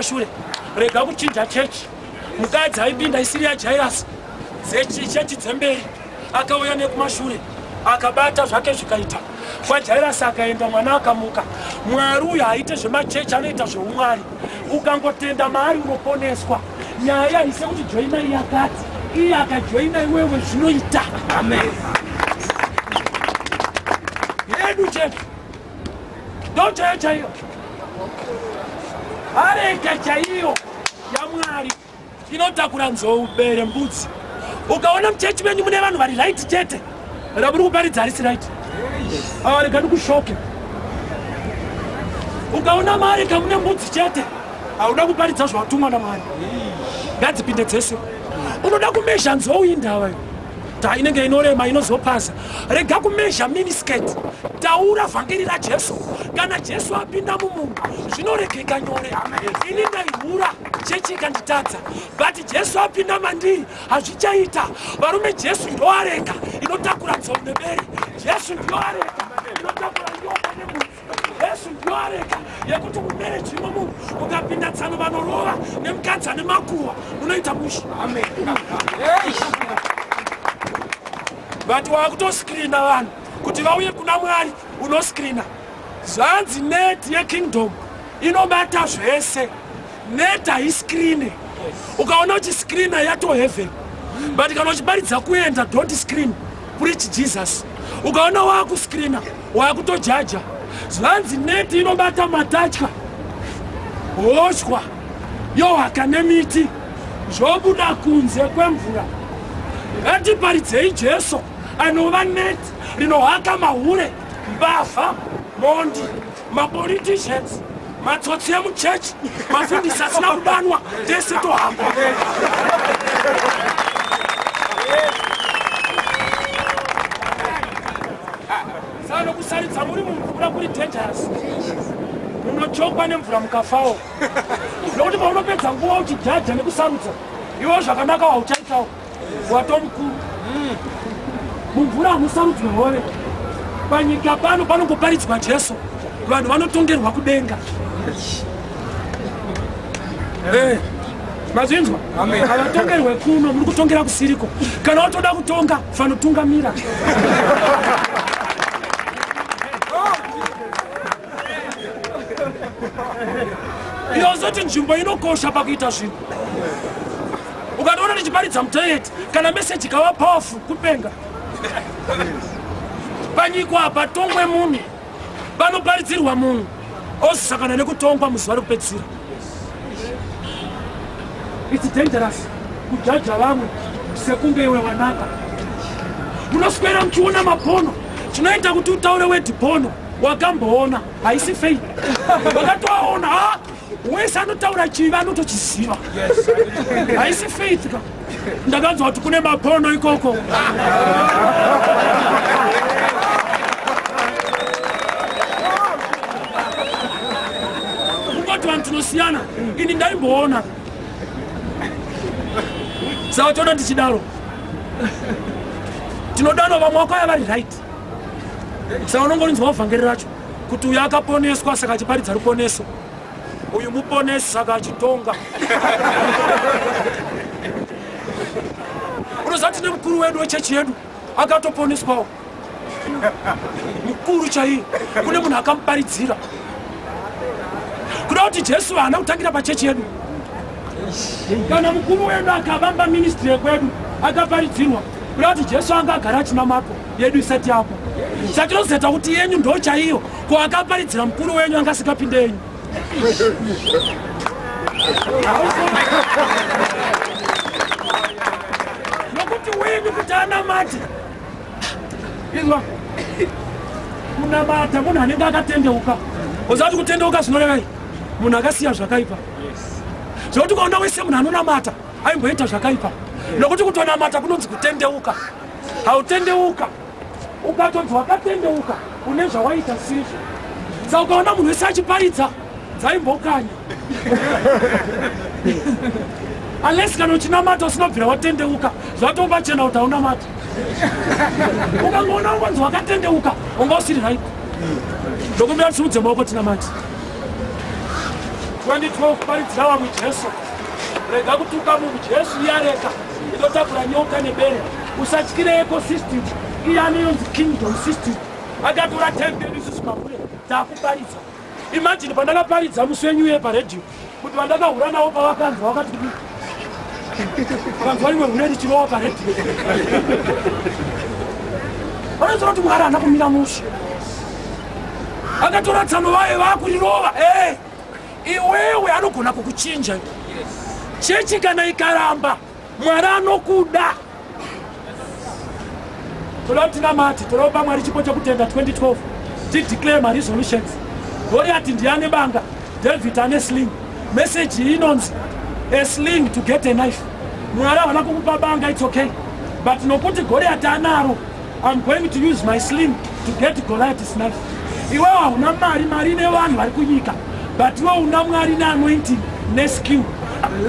kumashure rega kuchinja chechi mukadzi aipinda isiri yajairasi chechi dzemberi akauya nekumashure akabata zvake zvikaita kwajairasi akaenda mwana akamuka mwari uyu haite zvemachechi anoita zveumwari ukangotenda maari unoponeswa nyaya haise kuti joina iye akati iye akajoina iwewe zvinoita amen yedu chechi ndochaya chaiyo areke chaiyo yamwari inotakura nzou bere mbudzi ukaona muchechi wenyu mune vanhu vari right chete raburi kuparidza harisi right awaregani kushoke ukaona mareka mune mbudzi chete hauda kuparidza zvatumwa namwari ngadzipinde dzese unoda kumezha nzou indava iyo ta inenge inorema inozopasa rega kumezha minisketi taura vhangeri rajesu kana jesu apinda mumunhu zvinoregeka nyore ini ndaihura chechi ikanditadza but jesu apinda mandiri hazvichaita varume jesu ndoareka inotakura nzou nebere jesu ndoareka inotakura nyoka nemunhu jesu ndoareka yekuti mumereji imomunhu ukapinda tsano vanorova nemukadzi ane makuhwa unoita mushi but wakutoskirina vanhu kuti vauye kuna mwari unoskirina zvanzi neti yekingdom inobata zvese neti haiskirine ukaona uchiskirina yatoheaven but kana uchibaridza kuenda don't screen preach jesus ukaona waakuskirina waakutojaja zvanzi neti inobata matatya hoshwa yohaka nemiti zvobuda kunze kwemvura ngatiparidzei jesu anova neti rinohaka mahure mbavha mondi mapoliticians matsotsi emuchechi mafundisi asina kudanwa tese tohamba sano kusaridza muri munhu kuda kuri dangerous munochokwa nemvura mukafawo nokuti paunopedza nguva uchijaja nekusarudza iwo zvakanaka wauchaitawo watomukuru mumvura hamusarudzwe hove panyika pano panongoparidzwa jesu vanhu vanotongerwa kudenga mazvinzwa havatongerwe kuno muri kutongera kusiriko kana watoda kutonga fanotungamira iyozoti nzvimbo inokosha pakuita zvinhu ukatoona ndichiparidza mutoyeti kana meseji ikava powerful kupenga panyika apa tongwe munhu panoparidzirwa munhu ozisakana nekutongwa muzuva rekupedzisira it's dangerous kujaja vamwe sekunge iwe wanaka munoswera muchiona mapono chinoita kuti utaure wedhipono wakamboona haisi faith wakatoaona wese anotaura chivi anotochiziva haisi faith ka ndakanzwa kuti kune mapono ikoko kungoti vanhu tinosiyana ini ndaimboona saka toda ndichidaro tinodanwa vamwe vakauya vari right saka unongorinzwawo vhangeri racho kuti uyu akaponeswa saka achiparidza ruponeso uyu muponesi saka achitonga unozati nemukuru wedu wechechi yedu akatoponeswawo mukuru chaiye kune munhu akamuparidzira kuda kuti jesu haana kutangira pachechi yedu kana mukuru wedu akavamba ministri yekwedu akaparidzirwa kuda kuti jesu anga agara achinamapo yedu isati yapo satinozeta kuti yenyu ndo chaiyo ko akaparidzira mukuru wenyu angasikapinde yenyu nokuti wenyu kuti anamate izwa kunamata munhu anenge akatendeuka uzati kutendeuka zvinorevei munhu akasiya zvakaipa zvokuti ukaona wese munhu anonamata aimboita zvakaipa nokuti kutonamata kunonzi kutendeuka hautendeuka ukatonzi wakatendeuka une zvawaita sizvo saka ukaona munhu wese achiparidza dzaimbokanya unless kana uchinamata usinobvira watendeuka zvatopachena kuti haunamata ukangoona ungonzi wakatendeuka unga usiri right ndokumbira tisimudze maoko tinamati 2012 paridzava mujesu rega kutuka munhu jesu iyareka inotakura nyoka nebere usatyire ecosystem iyaniyonzi kingdom system akatora temberi isisumamure taakuparidza imagine pandakaparidza musi wenyu uye paredhiyo kuti vandakahura navo pavakanzwa vakati kanzwa rimwe hune richirova paredhiyo vanoziva kuti mwari hana kumira mushe akatora tsano vaye vakurirova iwewe anogona kukuchinja chechi kana ikaramba mwari anokuda toda kuti tinamati toda kupa mwari chipo chekutenda 2012 tideclare maresolutions Goliath ndiane banga David ane sling message iyi inonzi a sling to get a knife mwari havana kumupa banga it's okay but nokuti Goliath anaro I'm going to use my sling to get Goliath's knife iwe hauna mari nevanhu vari kunyika but iwe una mwari neanointing neskill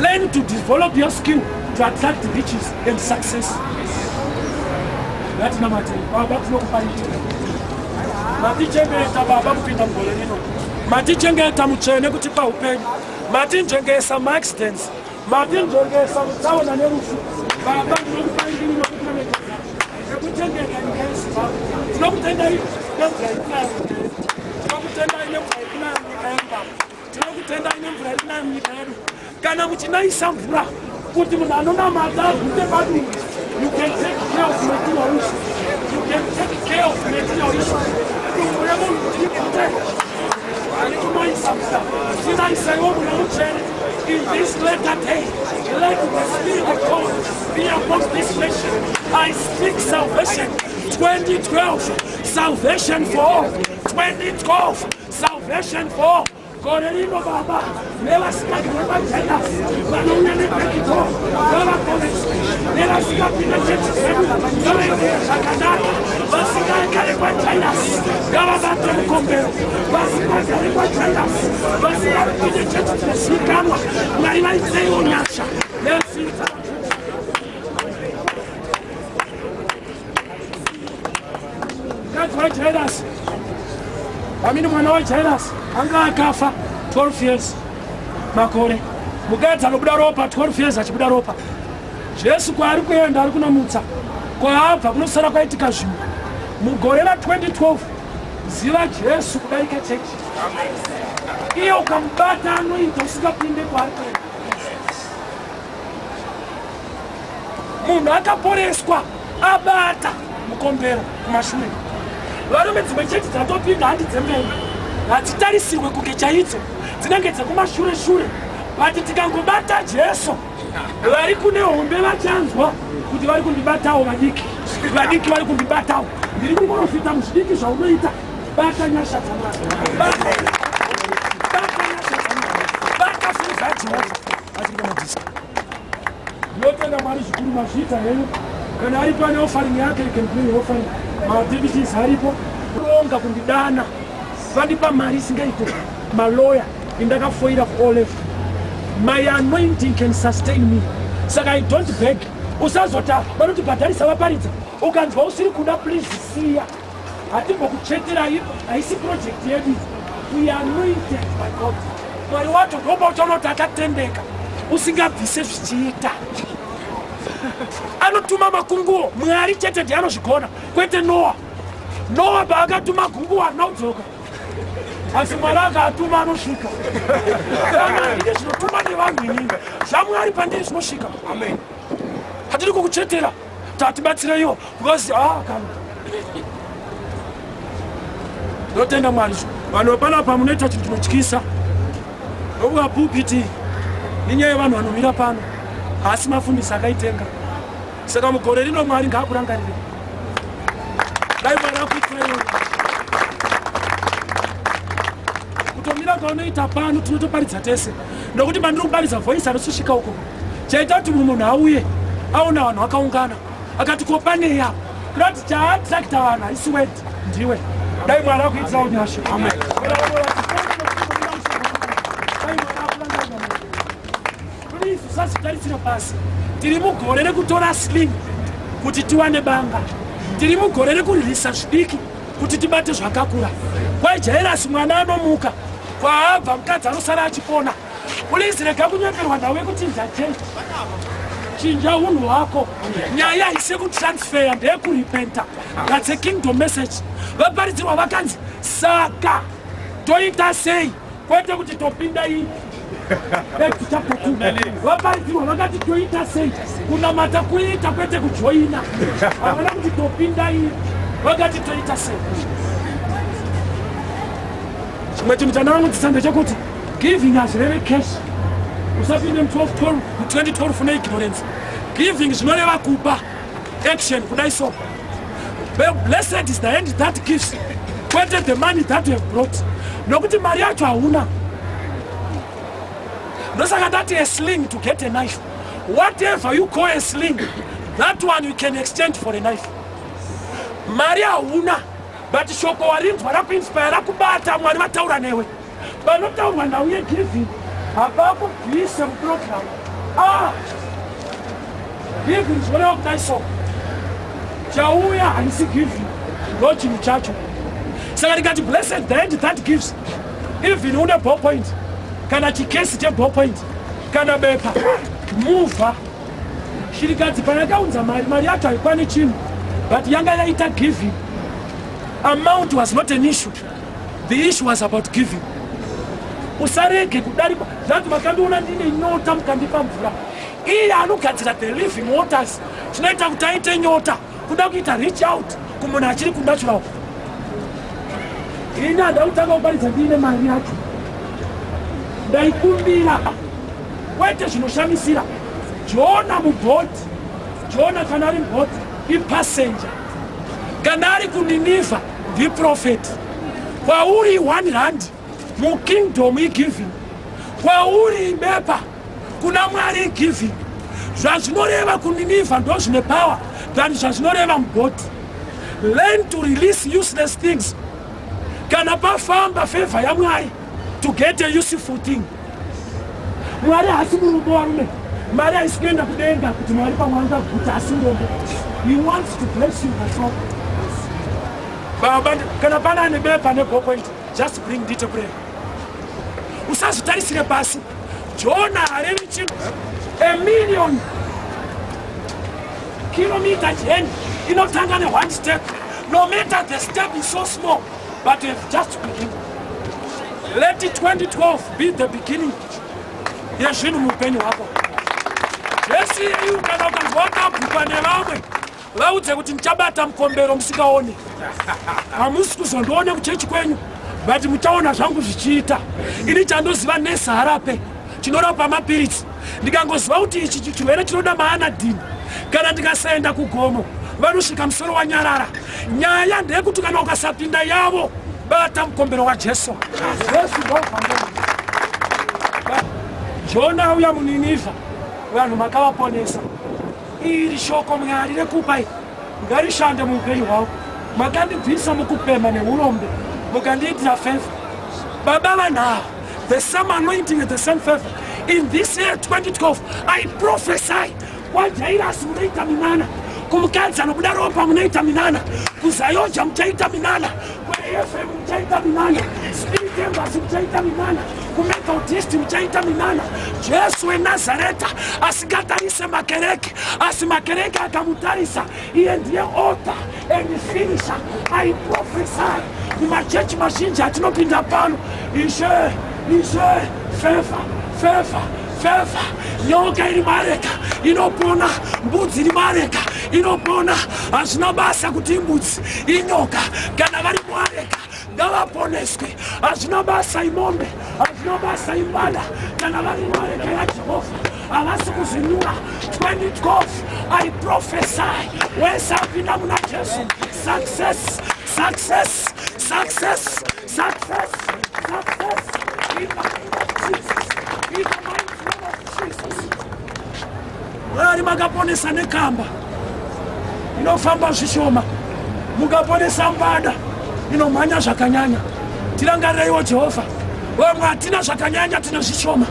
learn to develop your skill to attract riches and success ngatina matei baba tinokuparidza matichengeta baba kupinda mugore rino matichengeta mutsvene kuti paupenyu matinjengesa maaccidents matinjengesa mutsaona nerufu baba ndinokuparidza ekuchengeta nyika tinokutendai nemvura ikinayo tinokutendai nemvura ikinayo munyika yedu baba tinokutendai nemvura ikinayo munyika yedu kana muchinaisa mvura kuti munhu anonamata agute padumbu you can take care of material issues you can take care of material issues whatever you can take anikumaisa mvura tinaisaiwo muna mutsvene in this latter day let the spirit of God be upon this nation I speak salvation 2012 salvation for all 2012 salvation for all Correrino baba, nella scapina bella, ma non è neanche tu, nella college, nella scapina bella, dove a Canada, basta care quattro, gava battere un compero, basta care quattro, basta che c'è si calma, ma rimane sei ognacia, nel senza. Can't wait us. Amini mwana wa Jairus anga akafa 12 years makore mukadzi anobuda ropa 12 years achibuda ropa Jesu kwaari kuenda ari kunamutsa kwaabva kunosara kwaitika zvinhu mugore ra2012 ziva Jesu kudarika chechi iye ukamubata anoita usingapinde kwaari kuenda munhu akaporeswa abata mukombero kumashure varume dzimwe chechi dzatopinda handi dzemberi hadzitarisirwe kunge chaidzo dzinenge dzekumashure but tikangobata Jesu vari kune hombe vachanzwa kuti vari kundibatawo vadiki vari kundibatawo ndiri kungonosvita muzvidiki zvaunoita bata nyasha dzamwari bata nyasha dzamwari bata zvinhu zvajehovha atikamadziska ndinotenda mwari zvikuru mazviita henyu kana ari pane offering yake you can bring offering maactivities haripo kuronga kundidana vandipa mari isingaite maloya indakafoira for all left my anointing can sustain me saka I don't beg usazota vanotibhadharisa vaparidza ukanzwa usiri kuda please siya hatimbokuchetera ipo haisi project yedu we are anointed by God mwari wacho ndopa uchanoti akatendeka usingabvise zvichiita anotuma makunguo mwari chete ndianozvigona kwete Noah paakatuma gunguo anaudzoka asi mwari akaatuma anosvika kana ine zvinotuma nevanhu inini zvamwari pandiri zvinosvika amen hatiri kukuchetera tatibatsireiwo because kana ndotenda mwari vanhu vepanapa munoita chinhu chinotyisa nokuva pulpiti inyaya yevanhu vanomira pano asi mafundisi akaitenga saka mugore rino mwari ngaakurangarire dai mwari akuitireiwo kutomira kwaunoita pano tinotoparidza tese nokuti mandiri kuparidza voice anosvika uko chaita kuti munhu auye aona vanhu vakaungana akati ko pane yapo kuti chaatrakta vanhu haisi wedi ndiwe dai mwari akuitirawo nyasha amen usazvitarisira pasi tiri mugore rekutora sling kuti tiwane banga tiri mugore rekuririsa zvidiki kuti tibate zvakakura kwaJairus mwana anomuka kwaabva mukadzi anosara achipona Please rega kunyeperwa nawe kuchinja change. Chinja unhu wako. Nyaya ise kutransfer ndekurepenta. That's a kingdom message. Vaparidzirwa vakanzi saka toita sei kwete kuti topinda iyi. Vaparidzirwa vakati toita sei kunamata kuita kwete kujoina. Havana kuti topinda iyi vakati toita sei. Chimwe chinhu chandavanodzisa ndechekuti giving hazvireve cash. Usapinde mu2012 une ignorance. Giving zvinoreva kupa action kudai so. Blessed is the hand that gives, kwete the money that you have brought. Nokuti mari yacho hauna. Ndosaka ndati a sling to get a knife. Whatever you call a sling, that one you can exchange for a knife. Mari hauna, but shoko warinzwa rakuinspire kubata mwari vataura newe. Vanotaurwa nauye giving, apapo bvise muprogram. Giving zvoreva kudai so. Chauya handisi giving, ndo chinhu chacho. Saka ndikati blessed the hand that gives. Even une ballpoint, kana chikesi cheballpoint, kana bepa, muvha. Shirikadzi panakaunza mari yacho haikwani chinhu, but yanga yaita giving. Amount was not an issue. The issue was about giving. Usarege kudarikwa, zvati makandiona ndine nyota mukandipa mvura. Iye anogadzira the living waters, zvinoita kuti aite nyota. Kuda kuita reach out kumunhu achiri kunatural. Ini handa kutanga kuparidza ndine mari yacho. Ndaikumbira. Kwete zvinoshamisira. Jona mubhoti. Jona kana ari mubhoti ipassenger. Kana ari kuNinevha ndiprofeti. Kwauri 1 rand mukingdom igiving. Kwauri ibepa kuna mwari igiving. Zvazvinoreva kuNinevha ndo zvine power than zvazvinoreva mubhoti. Learn to release useless things. Kana pafamba favor yaMwari to get a useful thing. Mwari hasi murume warume. Mwari haisi kuenda kudenga kuti Mwari pamwanga kuti asingombe. He wants to bless you as well. Baba, kana pana nebepa neballpoint, just bring it to prayer. Usazvitarisire pasi. Jona harevi chinhu. 1,000,000 kilometer journey inotanga ne1 step. No matter the step is so small, but we have just begun. Let 2012 be the beginning. Yezvinhu muupenyu hwako. Jesi yeyu kana ukazwaka bhukwa nevamwe vaudze kuti muchabata mukombero musikaoni. Hamusi kuzondoone kuchechi kwenyu, but muchaona zvangu zvichiita. Ini chandoziva nezarape chinorapa mapiritsi. Ndikangoziva kuti ichi chirwere chinoda maanadhini. Kana ndikasaenda kugomo vanosvika musoro wanyarara. Nyaya ndeyekuti kana ukasapinda yavo bata mukombero waJesu. Jona auya muNinevha, vanhu makavaponesa. Iri shoko Mwari rekupa ngarishande muupenyu hwako. Makandibvisa mukupema neurombe, mukandiitira favor. Baba vanhava, the same anointing and the same favor. In this year 2012, I prophesy. Wajairasi munoita minana, kumukadzi anobuda ropa munoita minana, kuzayoja muchaita minana, kuEFM muchaita minana, Spirit Embassy muchaita minana, kuMethodist muchaita minana. Jesu weNazareta asingatarise makereke, asi makereke akamutarisa. Iye ndiye author and finisher. I prophesy kumachechi mazhinji atinopinda pano, ishe favor. Nyoka iri mareka inopona, mbudzi iri mareka inopona. Hazvina basa kuti imbudzi inyoka kana vari mareka ngavaponeswe. Hazvina basa imombe, hazvina basa imbada kana vari mareka yaJehovha. Havasi kuzinura. 2012 I prophesy wesapinda muna Jesu. Success. In the name of Jesus. In the mighty name of Jesus. Mwari makaponesa nekamba inofamba zvishoma, mukaponesa mbada inomhanya zvakanyanya. Tirangareiwo Jehovha, vamwe hatina zvakanyanya, tina zvishoma,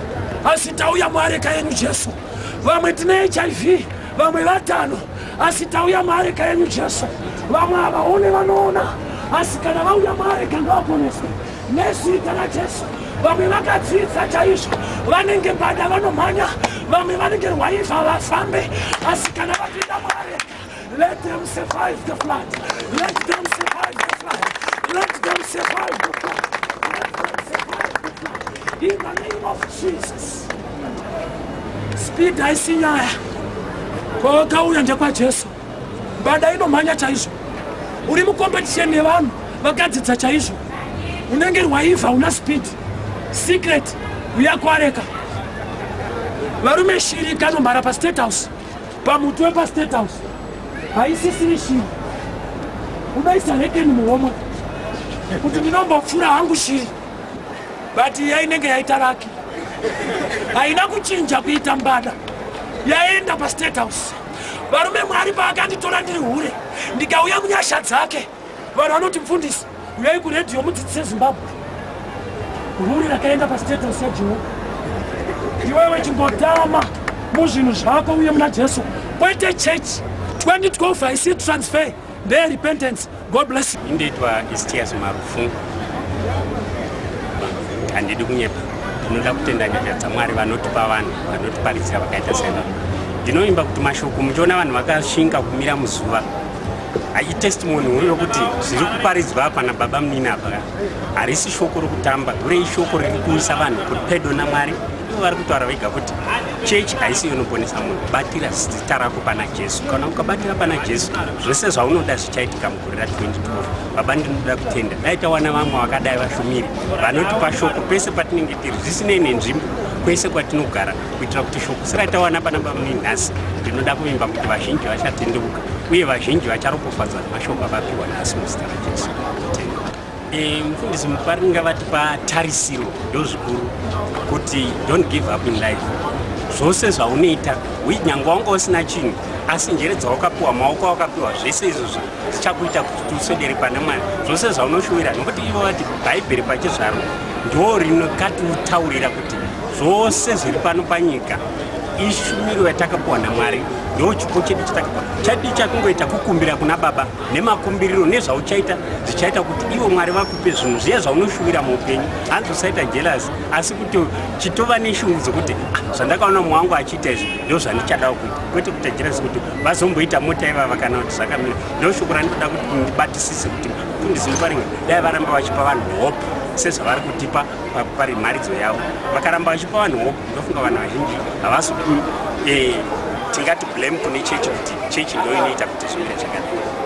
asi tauya muareka yenyu Jesu. Vamwe tina HIV, vamwe vatano, asi tauya muareka yenyu Jesu. Vamwe havaone vanoona, asi kana vauya muareka ngavaponeswe nezita raJesu. vamwe vakadzidza chaizvo vanenge mbada vanomhanya vamwe vanenge rwaiva vafambe asi kana vapinda Mwari let them survive the flood let them survive the flood let them survive the flood let them survive the flood in the name of Jesus. Speed haisi nyaya kwakauya ndekwaJesu mbada inomhanya chaizvo uri mukompetition nevanhu vakadzidza chaizvo unenge rwaiva una speed secret uyakwareka varume shiri kanomhara paState House pamuti wepaState House haisisiri shiri unoisa rekeni muhomwe kuti ndinombopfura hangu shiri but iya inenge yaita raki haina kuchinja kuita mbada yaenda paState House. Varume Mwari paakanditora ndiri hure ndikauya munyasha dzake vanhu vanoti mufundisi uyai kuredhiyo mudzidzise Zimbabwe hure rakaenda paState House yaJehovha. Iwewe chimbotama muzvinhu zvako uye muna Jesu kwete church 2012 haisi transfer ndeye repentance. God bless you. Indeitwa Estias Marufu handidi kunyepa ndinoda kutenda nyaya dzaMwari vanotipa vanhu vanotiparidza vakaita sena. Ndinoimba kuti mashoko muchiona vanhu vakashinga kumira muzuva testimony yokuti zviri kuparidzwa apa naBaba Munini apa harisi shoko rokutamba uri shoko riri kuisa vanhu kuri pedo naMwari. Ivo vari kutaura vega kuti chechi haisi inoponesa munhu. Batira zita rako pana Jesu. Kana ukabatira pana Jesu zvose zvaunoda zvichaitika mugore ra2012. Baba ndinoda kutenda dai tawana vamwe vakadai vashumiri vanotipa shoko pese patinenge tiri zvisinei nenzvimbo kwese kwatinogara kuitira kuti shoko siratawana pana Baba Munini nhasi. Ndinoda kuimba kuti vazhinji vachatendeuka uye vazhinji vacharopofadza mashoko avapiwa nhasi muzita raJesu. Mufundisi Muparinga vatipa tarisiro ndozvikuru kuti don't give up in life. Zvose zvaunoita nyangwe wanga usina chinhu asi njere dzawakapiwa maoko awakapiwa zvese izvozvo zvichakuita kuti uswedere pana Mwari. Zvose zvaunoshuvira nokuti ivo vati Bhaibheri pachizvaro ndo rinokatiutaurira kuti zvose zviri pano panyika ishumiro yatakapiwa naMwari. Ndo chipo chedu chatakapiwa chadi chakungoita kukumbira kuna Baba nemakumbiriro nezvauchaita zvichaita kuti ivo Mwari vakupe zvinhu zviya zvaunoshuvira muupenyu. Hanzi usaita jealous asi kuti chitova neshungu dzokuti zvandakaona mumwe wangu achiita izvi ndo zvandichada kuita kwete kuita jealous kuti vazomboita mota ivava kana kuti zvakamira. Ndo shoko randinoda kuti ndibatisise kuti Mufundisi Muparinga dai varamba vachipa vanhu hope sezvavari kutipa parimharidzo yavo. Vakaramba vachipa vanhu hope ndofunga vanhu vazhinji havasi tingati blame kune chechi kuti chechi ndo inoita kuti zvimire zvakanaka.